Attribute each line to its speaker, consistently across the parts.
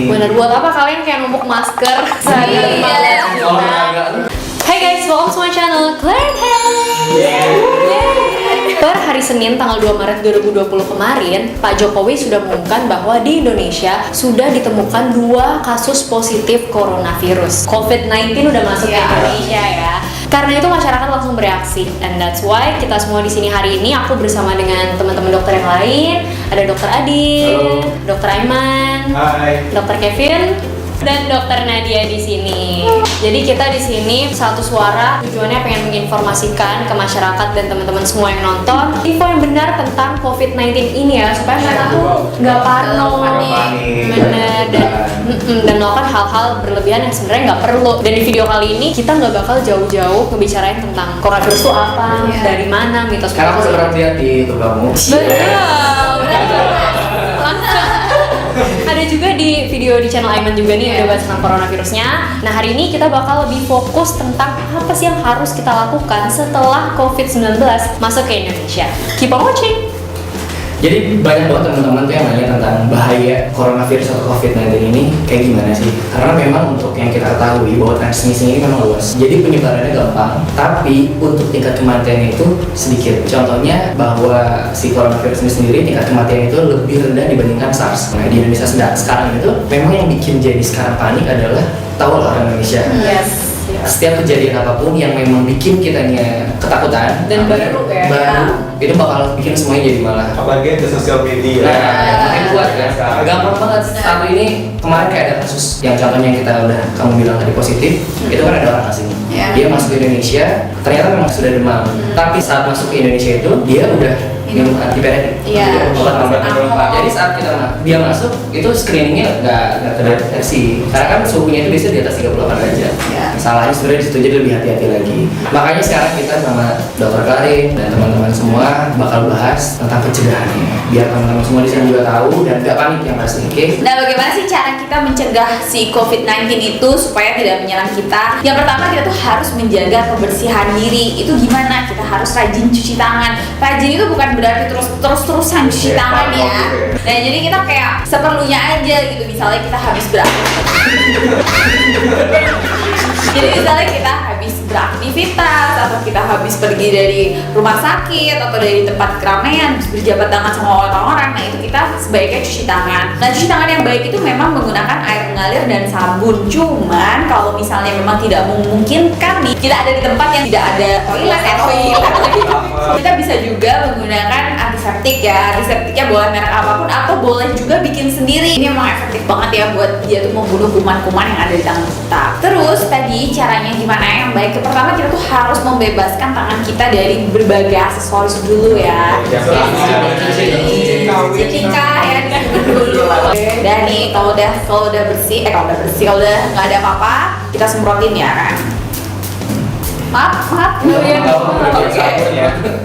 Speaker 1: Bener, buat apa kalian kayak numpuk masker sehari Hey guys, welcome to my channel Claire Per hari Senin tanggal 2 Maret 2020 kemarin, Pak Jokowi sudah mengumumkan bahwa di Indonesia sudah ditemukan 2 kasus positif coronavirus. COVID-19 udah masuk ke Indonesia ya. Karena itu masyarakat langsung bereaksi, and that's why kita semua di sini hari ini aku bersama dengan teman-teman dokter yang lain. Ada Dokter Adin, Dokter Aiman, Dokter Kevin, dan Dokter Nadia di sini. Jadi kita di sini satu suara, tujuannya pengen menginformasikan ke masyarakat dan teman-teman semua yang nonton info yang benar tentang COVID-19 ini ya, supaya mereka tuh nggak parno, bener, dan melakukan hal-hal berlebihan yang sebenarnya nggak perlu. Dan di video kali ini kita nggak bakal jauh-jauh ngebicarain tentang coronavirus itu apa, dari mana, mitos.
Speaker 2: Sekarang aku pernah lihat di YouTube kamu.
Speaker 1: Ada juga di video di channel Aiman juga nih udah bahas tentang coronavirusnya. Nah hari ini kita bakal lebih fokus tentang apa sih yang harus kita lakukan setelah COVID-19 masuk ke Indonesia. Keep on watching!
Speaker 2: Jadi banyak banget teman-teman tuh yang nanya tentang bahaya coronavirus atau COVID-19 ini kayak gimana sih? Karena memang untuk yang kita ketahui bahwa transmisi ini memang luas. Jadi penyebarannya gampang, tapi untuk tingkat kematiannya itu sedikit. Contohnya bahwa si coronavirus ini sendiri tingkat kematian itu lebih rendah dibandingkan SARS. Nah di Indonesia sekarang itu memang yang bikin jadi sekarang panik adalah tahu lah orang Indonesia.
Speaker 1: Yes.
Speaker 2: Setiap kejadian apapun yang memang bikin kitanya ketakutan
Speaker 1: dan baru
Speaker 2: itu bakal bikin semuanya jadi malah
Speaker 3: apalagi di sosial media.
Speaker 2: Makin kuat kan. Gampang banget. Satu ini kemarin kayak ada kasus yang contohnya yang kita udah kamu bilang tadi positif, itu kan ada orang asing. Dia masuk ke Indonesia, ternyata memang sudah demam. Tapi saat masuk ke Indonesia itu dia udah minum antipiretik, obat-obat. Jadi saat dia masuk itu screeningnya nggak terdeteksi karena kan suhunya itu biasanya di atas 38 derajat. Masalahnya sebenarnya di situ jadi lebih hati-hati lagi. Makanya sekarang kita sama Dokter Karin dan teman-teman semua bakal bahas tentang pencegahannya, biar teman-teman semua di sini juga tahu dan nggak panik yang pasti. Oke?
Speaker 4: Nah, bagaimana sih cara kita mencegah si COVID-19 itu supaya tidak menyerang kita? Yang pertama, kita tuh harus menjaga kebersihan diri. Itu gimana? Kita harus rajin cuci tangan. Rajin itu bukan berarti terus-terusan cuci tangan ya. Nah, jadi kita kayak seperlunya aja gitu. Misalnya kita habis Jadi misalnya kita habis beraktivitas atau kita habis pergi dari rumah sakit atau dari tempat keramaian, berjabat tangan sama orang-orang, nah itu kita sebaiknya cuci tangan. Nah cuci tangan yang baik itu memang menggunakan air mengalir dan sabun. Cuman kalau misalnya memang tidak memungkinkan nih, kita ada di tempat yang tidak ada toilet kita bisa juga menggunakan antiseptik ya. Antiseptiknya boleh merek apapun atau boleh juga bikin sendiri. Ini memang efektif banget ya buat dia tuh membunuh kuman-kuman yang ada di tangan kita. Terus tadi caranya gimana yang baik? Pertama kita tuh harus membebaskan tangan kita dari berbagai aksesoris dulu ya. Cincin ya dulu. Dan nih kalau udah bersih, kalau udah nggak ada apa-apa, kita semprotin ya kan. Maaf. Oke.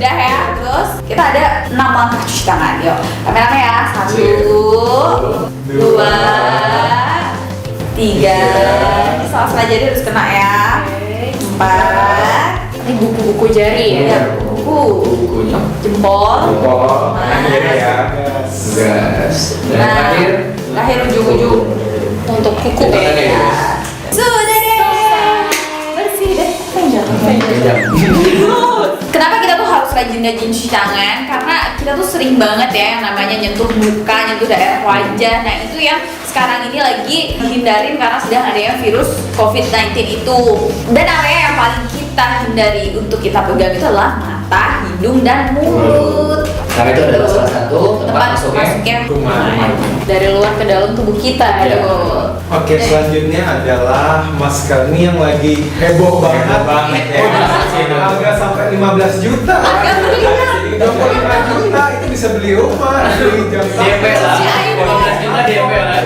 Speaker 4: Udah ya. Terus kita ada 6 langkah cuci tangan. Yuk, rame-rame ya. 1, 2, 3. Ini salah jari harus kena ya. 4.
Speaker 1: Ini buku-buku jari ya.
Speaker 4: Buku. Jempol.
Speaker 3: Akhirnya ya.
Speaker 2: Gas. Dan
Speaker 4: terakhir ujung-ujung
Speaker 1: untuk kuku ya.
Speaker 4: Sudah deh. Bersih deh. Kenapa kita tuh harus rajin-rajin cuci tangan? Karena kita tuh sering banget ya yang namanya nyentuh muka, nyentuh daerah wajah. Nah itu yang sekarang ini lagi dihindarin karena sedang adanya virus COVID-19 itu. Dan area yang paling kita hindari untuk kita pegang itu adalah mata, hidung, dan mulut.
Speaker 2: Karena itu adalah salah satu tempat masuknya
Speaker 3: kuman
Speaker 1: dari luar ke dalam tubuh kita.
Speaker 3: Oke, selanjutnya adalah masker ini yang lagi heboh banget ya. Harga sampai 15 juta. 25 juta itu bisa beli rumah, beli jam
Speaker 2: DP lah. 15 juta DP lah.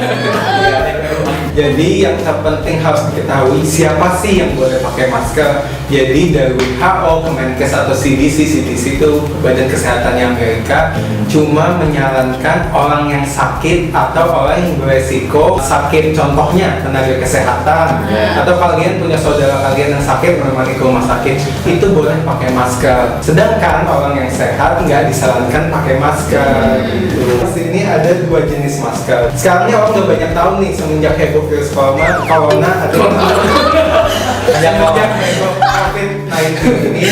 Speaker 3: Jadi yang terpenting harus diketahui siapa sih yang boleh pakai masker, Jadi dari WHO, Kemenkes atau CDC itu Badan Kesehatannya Amerika cuma menyarankan orang yang sakit atau orang yang beresiko sakit, contohnya tenaga kesehatan atau kalian punya saudara kalian yang sakit menemani ke rumah sakit, itu boleh pakai masker. Sedangkan orang yang sehat nggak disarankan pakai masker. Di sini ada 2 jenis masker. Sekarang ini orang udah banyak tahu nih semenjak heboh virus corona ada semenjak heboh COVID-19 ini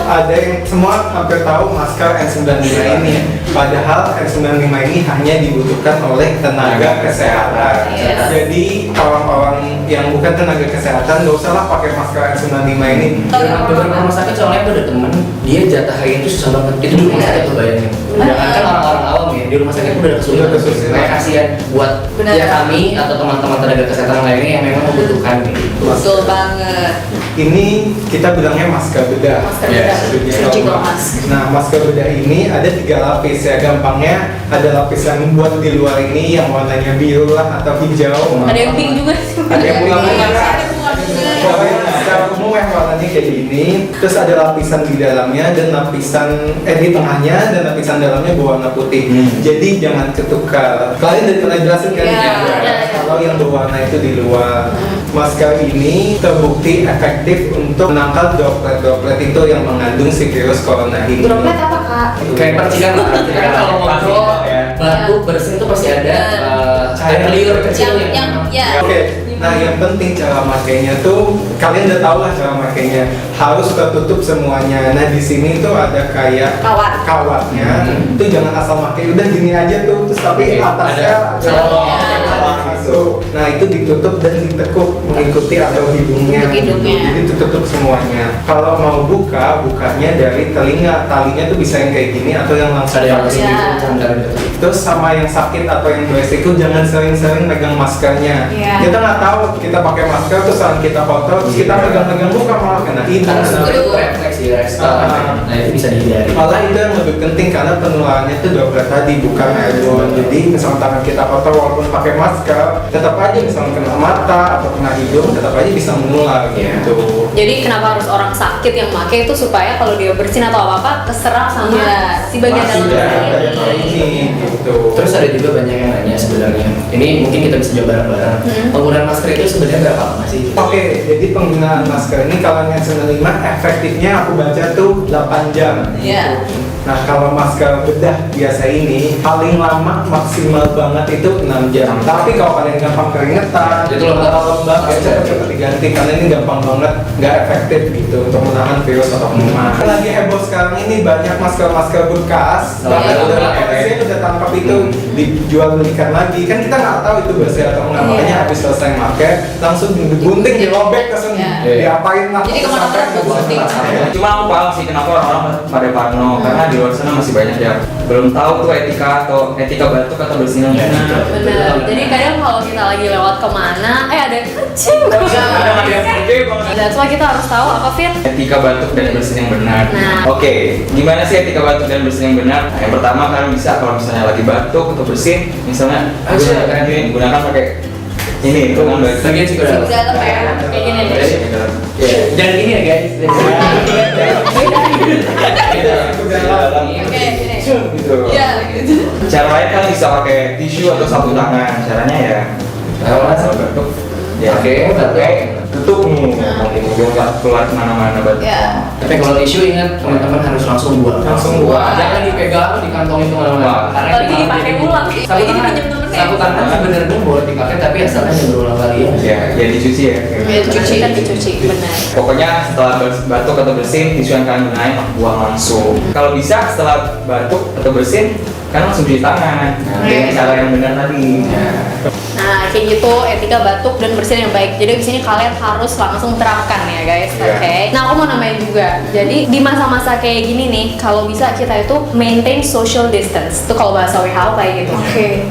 Speaker 3: ada yang semua hampir tahu masker N95 ini. Padahal N95 ini hanya dibutuhkan oleh tenaga kesehatan. Jadi orang-orang yang bukan tenaga kesehatan nggak usah lah pakai masker N95 ini.
Speaker 2: Beberapa rumah sakit soalnya itu ada temen dia jatah harian itu susah banget. Itu di rumah sakit tuh bayangin. Jangankan orang-orang awam ya, di rumah sakit udah kesulitan. Kayak kasihan buat ya kami atau teman-teman tenaga kesehatan lainnya yang memang membutuhkan gitu.
Speaker 4: Betul banget.
Speaker 3: Ini kita bilangnya masker bedah.
Speaker 1: Surgical mask.
Speaker 3: Nah, masker bedah ini ada 3 lapis ya. Gampangnya ada lapis yang buat di luar ini yang warnanya biru lah atau hijau.
Speaker 1: Ada yang pink juga sih.
Speaker 3: Ada yang bunga-bunga.
Speaker 4: Ada bunga juga.
Speaker 3: Secara umum yang warnanya kayak gini. Terus ada lapisan di dalamnya dan lapisan di tengahnya dan lapisan dalamnya berwarna putih. Jadi jangan ketukar. Kalian udah pernah jelasin kan? Kalau yang berwarna itu di luar. Masker ini terbukti efektif untuk menangkal droplet-droplet itu yang mengandung si virus corona ini.
Speaker 4: Droplet apa kak?
Speaker 2: Kayak percikan lah. Kan kalau ngobrol, batuk, bersin itu pasti ada air liur kecil
Speaker 3: Oke. Nah, yang penting cara makainya tuh kalian udah tahu lah cara makainya. Harus tertutup semuanya. Nah, di sini tuh ada kayak kawatnya. Itu jangan asal pakai. Udah gini aja tuh. Terus tapi atasnya ada masuk. Nah, itu ditutup dan ditekuk mengikuti atau hidungnya. Jadi tutup semuanya. Kalau mau bukanya dari telinga. Talinya tuh bisa yang kayak gini atau yang langsung.
Speaker 2: Ada yang langsung
Speaker 3: Terus sama yang sakit atau yang beresiko jangan sering-sering megang maskernya. Kita nggak tahu kita pakai masker terus saat kita foto terus kita pegang-pegang muka malah kena hidung.
Speaker 2: Refleksi nah itu bisa dihindari.
Speaker 3: Malah itu yang lebih penting karena penularannya itu droplet tadi bukan airborne. Jadi misalnya tangan kita kotor walaupun pakai masker tetap aja misalnya kena mata atau kena hidung tetap aja bisa menular gitu.
Speaker 1: Jadi kenapa harus orang sakit yang pakai itu supaya kalau dia bersin atau apa-apa keserap sama si bagian dalam
Speaker 3: ini gitu.
Speaker 2: Terus ada juga banyak yang nanya sebenarnya. Ini mungkin kita bisa jawab bareng-bareng. Penggunaan masker itu sebenarnya berapa lama sih?
Speaker 3: Oke, jadi penggunaan masker ini kalau yang 95 efektifnya aku baca tuh 8 jam. Nah, kalau masker bedah biasa ini paling lama maksimal banget itu 6 jam. Tapi kalau kalian gampang keringetan,
Speaker 2: itu lembab
Speaker 3: ya cepet diganti karena ini gampang banget, nggak efektif gitu untuk menahan virus atau kuman. Lagi heboh sekarang ini banyak masker-masker bekas, bahkan udah tangkap itu dijual belikan lagi. Kan kita nggak tahu itu bersih atau enggak, makanya habis selesai pakai langsung digunting, dirobek, langsung diapain lah.
Speaker 4: Jadi kemana-mana gunting.
Speaker 5: Cuma aku paham sih kenapa orang-orang pada parno karena di luar sana masih banyak yang belum tahu tuh etika batuk atau bersin yang benar.
Speaker 1: Benar. Jadi kadang kalau kita lagi lewat kemana, ada kucing.
Speaker 5: Kadang ada yang gede banget.
Speaker 1: That's why kita harus tahu apa Fit?
Speaker 5: Etika batuk dan bersin yang benar.
Speaker 1: Nah.
Speaker 5: Oke, gimana sih etika batuk dan bersin yang benar? Nah, yang pertama kalian bisa kalau misalnya lagi batuk atau bersin, misalnya gunakan pakai ini tangan
Speaker 2: bagian siku dalam.
Speaker 1: Kayak gini nih.
Speaker 2: Jangan gini ya guys.
Speaker 5: Gitu. Cara lain kan bisa pakai tisu atau sapu tangan. Caranya ya kalau batuk ya tutup nih, biar nggak keluar kemana-mana batuk.
Speaker 2: Tapi kalau tisu ingat teman-teman harus langsung buang. Jangan dipegang, dikantongin kemana-mana. Karena
Speaker 1: Lagi dipakai ulang.
Speaker 2: sapu tangan sebenarnya boleh dipakai tapi asalnya jangan berulang kali ya.
Speaker 5: Ya dicuci ya.
Speaker 1: Dicuci, benar.
Speaker 5: Pokoknya setelah batuk atau bersin, tisu yang kalian gunain buang langsung. Kalau bisa setelah batuk atau bersin, kan langsung cuci tangan. Dengan cara yang benar tadi.
Speaker 1: Nah, kayak gitu etika batuk dan bersin yang baik. Jadi di sini kalian harus langsung terapkan ya guys. Oke. Nah, aku mau nambahin juga. Jadi di masa-masa kayak gini nih, kalau bisa kita itu maintain social distance. Itu kalau bahasa WHO kayak gitu.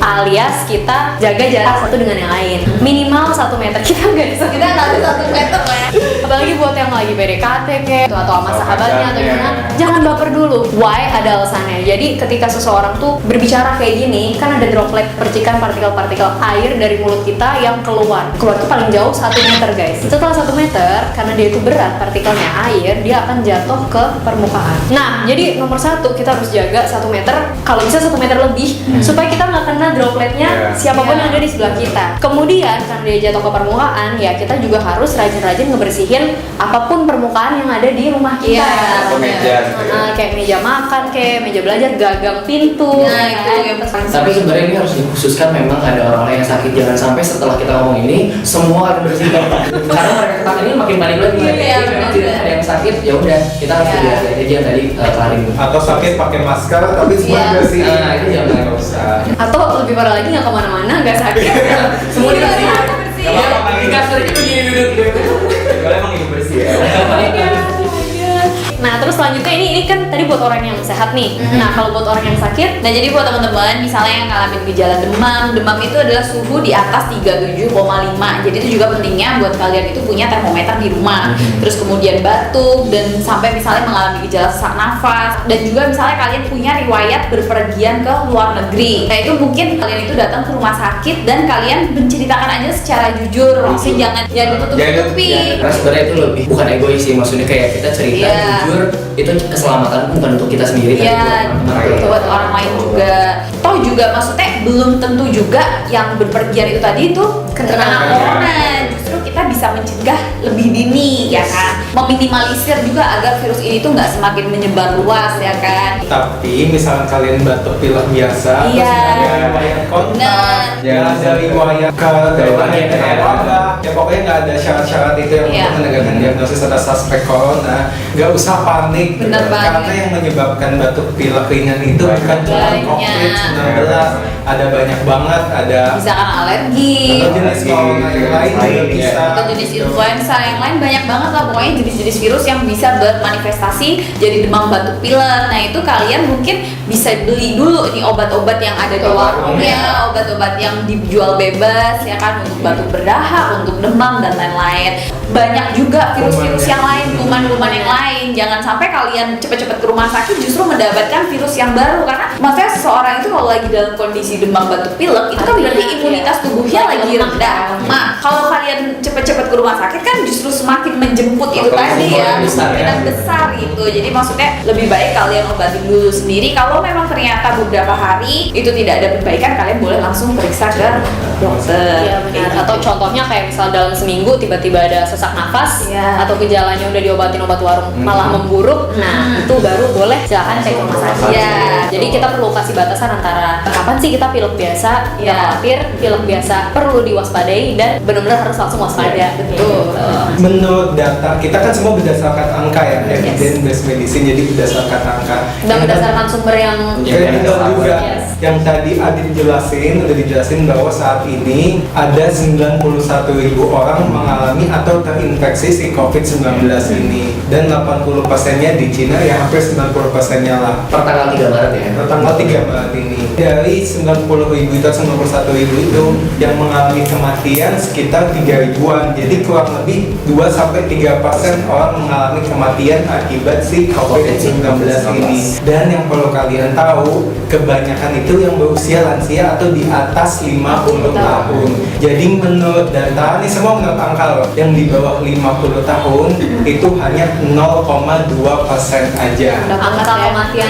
Speaker 1: Alias kita jaga jarak satu dengan yang lain. Minimal 1 meter. Kita nggak bisa.
Speaker 4: Kita nggak bisa 1 meter lah ya.
Speaker 1: Apalagi buat yang lagi PDKT kayak atau sama sahabatnya atau gimana, jangan baper dulu. Why? Ada alasannya. Jadi ketika seseorang tuh berbicara kayak gini, kan ada droplet percikan partikel-partikel air dari mulut mulut kita yang keluar tuh paling jauh 1 meter guys. Setelah 1 meter, karena dia itu berat partikelnya air, dia akan jatuh ke permukaan. Nah, jadi nomor 1 kita harus jaga 1 meter, kalau bisa 1 meter lebih, supaya kita nggak kena dropletnya siapapun yang ada di sebelah kita. Kemudian karena dia jatuh ke permukaan, ya kita juga harus rajin-rajin ngebersihin apapun permukaan yang ada di rumah kita. Kayak meja makan, kayak meja belajar, gagang pintu.
Speaker 4: Nah, itu yang paling.
Speaker 2: Tapi sebenarnya ini harus dikhususkan, memang ada orang yang sakit, jangan sampai setelah kita ngomong ini semua akan bersih. Karena mereka ketakutan ini makin balik lagi. Tidak ada yang sakit, ya udah kita harus hati-hati aja yang tadi kelarin.
Speaker 3: Atau sakit pakai masker tapi semua bersih.
Speaker 2: Nah, itu jangan.
Speaker 3: Nggak usah.
Speaker 1: Atau lebih parah lagi nggak kemana-mana, nggak sakit, semua dibersihin.
Speaker 2: Di kasur aja begini duduk.
Speaker 5: Kalau emang ini bersih ya.
Speaker 1: Nah, terus selanjutnya ini kan tadi buat orang yang sehat nih. Nah, kalau buat orang yang sakit,
Speaker 4: Nah, jadi buat teman-teman misalnya yang ngalamin gejala demam itu adalah suhu di atas 37,5. Jadi itu juga pentingnya buat kalian itu punya termometer di rumah. Terus kemudian batuk dan sampai misalnya mengalami gejala sesak nafas, dan juga misalnya kalian punya riwayat berpergian ke luar negeri. Nah, itu mungkin kalian itu datang ke rumah sakit dan kalian menceritakan aja secara jujur. Maksudnya jangan ditutup-tutupi.
Speaker 2: Karena sebenarnya itu lebih bukan egois sih, maksudnya kayak kita cerita jujur, itu keselamatan bukan untuk kita sendiri,
Speaker 4: Iya, buat orang lain juga. Toh juga maksudnya belum tentu juga yang berpergian itu tadi itu kena corona. Justru kita bisa mencegah lebih dini, ya kan? Meminimalisir juga agar virus ini tuh nggak semakin menyebar luas, ya kan?
Speaker 3: Tapi misalkan kalian batuk pilek biasa, terus ada riwayat kontak, ada riwayat wabah, ya pokoknya nggak ada syarat-syarat itu yang untuk menegakkan diagnosis ada suspek corona, nggak usah panik.
Speaker 4: Bener banget.
Speaker 3: Karena yang menyebabkan batuk pilek ringan itu bukan cuma COVID-19, ada banyak banget, ada
Speaker 4: Bisa karena alergi,
Speaker 3: atau jenis corona yang lain juga bisa.
Speaker 4: atau jenis influenza yang lain, banyak banget lah pokoknya jenis-jenis virus yang bisa bermanifestasi jadi demam batuk pilek. Nah, itu kalian mungkin bisa beli dulu nih obat-obat yang ada di warungnya, obat-obat yang dijual bebas, ya kan, untuk batuk berdahak, untuk demam dan lain-lain. Banyak juga virus-virus yang lain, kuman-kuman yang lain. Jangan sampai kalian cepet-cepet ke rumah sakit justru mendapatkan virus yang baru, karena maksudnya seseorang itu kalau lagi dalam kondisi demam batuk pilek itu kan berarti imunitas tubuhnya lagi rendah. Nah, kalau kalian cepet-cepet ke rumah sakit kan justru semakin menjemput itu tadi ya, kemungkinan besar gitu. Jadi maksudnya lebih baik kalian obatin dulu sendiri. Kalau memang ternyata beberapa hari itu tidak ada perbaikan, kalian boleh langsung periksa ke dokter.
Speaker 1: Iya benar. Atau contohnya kayak misal dalam seminggu tiba-tiba ada sesak nafas, atau gejalanya udah diobatin obat warung malah memburuk, nah itu baru boleh silakan cek rumah sakit.
Speaker 4: Iya.
Speaker 1: Jadi kita perlu kasih batasan antara kapan sih kita pilek biasa, nggak khawatir, pilek biasa perlu diwaspadai dan benar-benar harus langsung waspada.
Speaker 4: Betul.
Speaker 3: Menurut data, kita kan semua berdasarkan angka ya, evidence based medicine, jadi berdasarkan angka.
Speaker 1: Dan berdasarkan sumber yang
Speaker 3: Kredibel juga.
Speaker 1: Yes.
Speaker 3: Yang tadi Adit jelasin, udah dijelasin bahwa saat ini ada 91.000 orang mengalami atau terinfeksi si COVID-19 ini, dan 80%-nya di Cina, ya hampir 90%-nya lah.
Speaker 2: Per tanggal 3 Maret ya.
Speaker 3: Per tanggal 3 Maret ini. Dari 90.000 itu, 91.000 itu yang mengalami kematian sekitar 3.000-an. Jadi kurang lebih 2-3% orang mengalami kematian akibat si COVID-19 ini. Dan yang perlu kalian tahu, kebanyakan itu yang berusia lansia atau di atas 50 tahun. Jadi menurut data, ini semua menurut angka loh, yang di bawah 50 tahun itu hanya 0,2% aja.
Speaker 1: angka kematian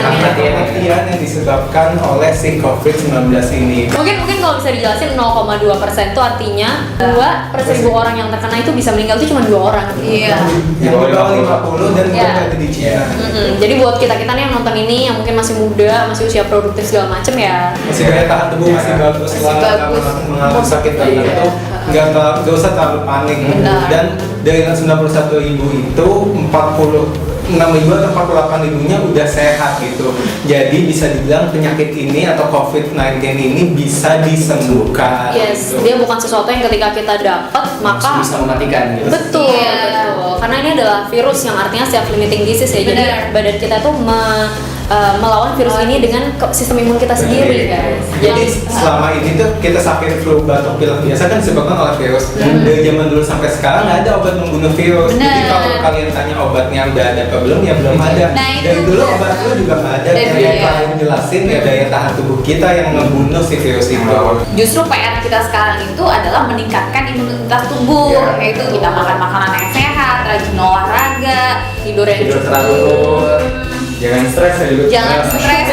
Speaker 3: yang disebabkan oleh si COVID-19 ini.
Speaker 1: Mungkin kalau bisa dijelasin 0,2% itu artinya 2 per 1000 orang yang terkena itu bisa meninggal itu cuma 2 orang.
Speaker 4: Iya.
Speaker 3: Yang di bawah 50 dan bukan ada di Cina.
Speaker 1: Jadi buat kita nih yang nonton ini yang mungkin masih muda, masih usia produktif segala macem ya.
Speaker 3: Masih daya tahan tubuh masih bagus lah, mengalami sakit tertentu, nggak usah terlalu panik. Dan dari 91.000 itu 46.000 atau 48.000-nya udah sehat gitu. Jadi bisa dibilang penyakit ini atau COVID-19 ini bisa disembuhkan.
Speaker 1: Yes,
Speaker 3: gitu.
Speaker 1: dia bukan sesuatu yang ketika kita dapat maka
Speaker 2: bisa mematikan gitu.
Speaker 1: Betul, betul. Karena ini adalah virus yang artinya self limiting disease ya. Jadi badan kita tuh melawan virus ini dengan sistem imun kita sendiri guys.
Speaker 3: Jadi selama ini tuh kita sakit flu, batuk, pilek biasa kan disebabkan oleh virus. Dari zaman dulu sampai sekarang nggak ada obat membunuh virus. Jadi
Speaker 4: Bener.
Speaker 3: kalau kalian tanya obatnya udah ada apa belum, ya belum ada.
Speaker 4: Nah, itu
Speaker 3: Dari dulu
Speaker 4: dia.
Speaker 3: obat flu juga nggak ada.
Speaker 4: Dan
Speaker 3: Yang
Speaker 4: dia.
Speaker 3: kalian jelasin ya daya tahan tubuh kita yang ngebunuh si virus itu.
Speaker 4: Justru PR kita sekarang itu adalah meningkatkan imunitas tubuh,
Speaker 3: Iya.
Speaker 4: yaitu kita makan makanan yang sehat, rajin olahraga,
Speaker 1: Tidur yang
Speaker 2: Tidur
Speaker 1: cukup.
Speaker 2: teratur.
Speaker 5: Jangan stres ya juga.
Speaker 4: jangan stres.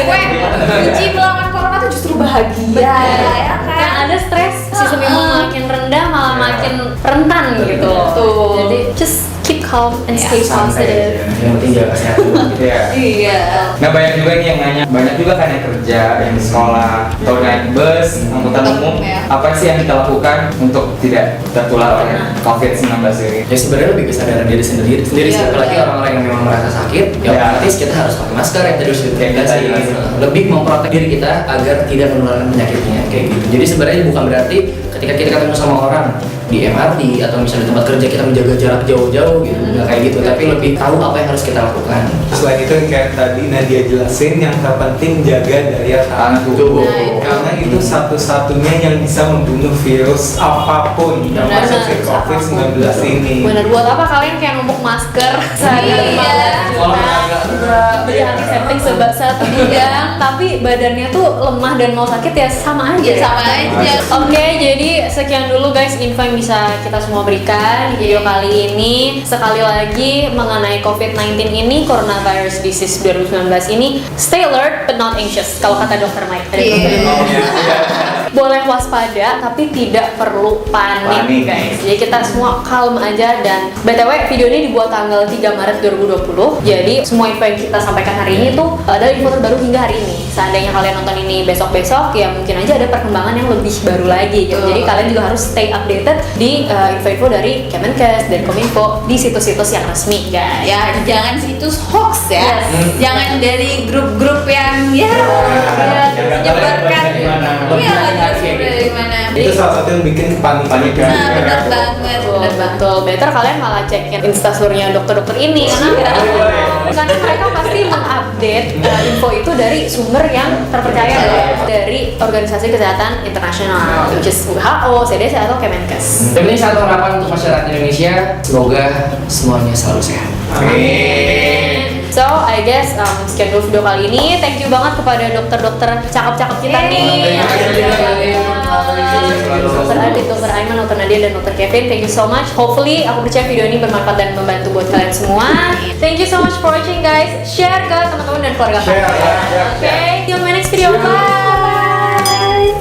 Speaker 4: Kunci melawan corona tuh justru bahagia, ya kan?
Speaker 1: Yang ada stres, sistem imun makin rendah malah
Speaker 5: Iya.
Speaker 1: makin rentan gitu.
Speaker 4: Betul.
Speaker 1: Jadi just keep calm and
Speaker 4: Ya,
Speaker 1: stay
Speaker 5: santai
Speaker 1: positive.
Speaker 5: aja.
Speaker 2: Yang penting jaga kesehatan gitu.
Speaker 5: Iya.
Speaker 4: Iya.
Speaker 5: Nah banyak juga nih yang nanya, banyak juga kan yang kerja, yang di sekolah, atau naik bus, angkutan umum.
Speaker 4: Ya.
Speaker 5: Apa sih yang kita lakukan untuk tidak tertular oleh COVID-19 ini?
Speaker 2: Ya sebenarnya lebih kesadaran diri sendiri
Speaker 4: Iya,
Speaker 2: sih. Apalagi
Speaker 4: betul.
Speaker 2: orang-orang yang memang merasa sakit, ya
Speaker 5: Iya.
Speaker 2: otomatis kita harus pakai masker yang tadi sudah
Speaker 5: Kayak kita
Speaker 2: dikasih.
Speaker 5: jelasin.
Speaker 2: Lebih memprotek diri kita agar tidak menularkan penyakitnya kayak gitu. Jadi sebenarnya bukan berarti ketika kita ketemu sama orang di MRT atau misalnya di tempat kerja kita menjaga jarak jauh-jauh gitu, nggak kayak gitu. Tapi lebih tahu apa yang harus kita lakukan.
Speaker 3: Selain itu yang kayak tadi Nadia jelasin, yang terpenting jaga daya tahan tubuh.
Speaker 4: Nah, itu.
Speaker 3: Karena itu satu-satunya yang bisa membunuh virus apapun, termasuk si COVID-19 ini.
Speaker 1: Bener, buat apa kalian kayak numpuk masker
Speaker 4: Iya.
Speaker 2: Olahraga
Speaker 1: beli antiseptik satu bidang tapi badannya tuh lemah dan mau sakit ya sama aja.
Speaker 4: Ya, sama aja.
Speaker 1: Oke, jadi sekian dulu guys info yang bisa kita semua berikan di video kali ini. Sekali lagi mengenai COVID-19 ini, coronavirus disease 2019 ini, stay alert but not anxious. Kalau kata dokter Mike tadi. Boleh waspada tapi tidak perlu panik guys. Jadi kita semua calm aja. Dan BTW video ini dibuat tanggal 3 Maret 2020. Jadi semua info yang kita sampaikan hari ini tuh adalah info terbaru hingga hari ini. Seandainya kalian nonton ini besok-besok ya mungkin aja ada perkembangan yang lebih baru lagi gitu. Jadi kalian juga harus stay updated di info-info dari Kemenkes dan Kominfo di situs-situs yang resmi guys.
Speaker 4: Ya, jangan situs hoax ya.
Speaker 1: Yes.
Speaker 4: Jangan dari grup-grup yang ya menyebarkan. Iya, dari mana.
Speaker 3: Itu salah satu yang bikin panik.
Speaker 4: Nah, benar banget, benar banget.
Speaker 1: Betul, better kalian malah cekin instastorynya dokter-dokter ini karena mereka pasti mengupdate info itu dari sumber yang terpercaya dari Organisasi Kesehatan Internasional, which is WHO, CDC atau Kemenkes.
Speaker 2: Dan ini satu harapan untuk masyarakat Indonesia, semoga semuanya selalu sehat.
Speaker 1: Amin. So, I guess sekian dulu video kali ini. Thank you banget kepada dokter-dokter cakep-cakep kita nih. Dokter Adit, Dokter Aiman, Dokter Nadia, dan Dokter Kevin. Thank you so much. Hopefully, aku percaya video ini bermanfaat dan membantu buat kalian semua. Thank you so much for watching guys. Share ke teman-teman dan keluarga kalian.
Speaker 3: Share.
Speaker 1: Okay, see you in my next video. Bye.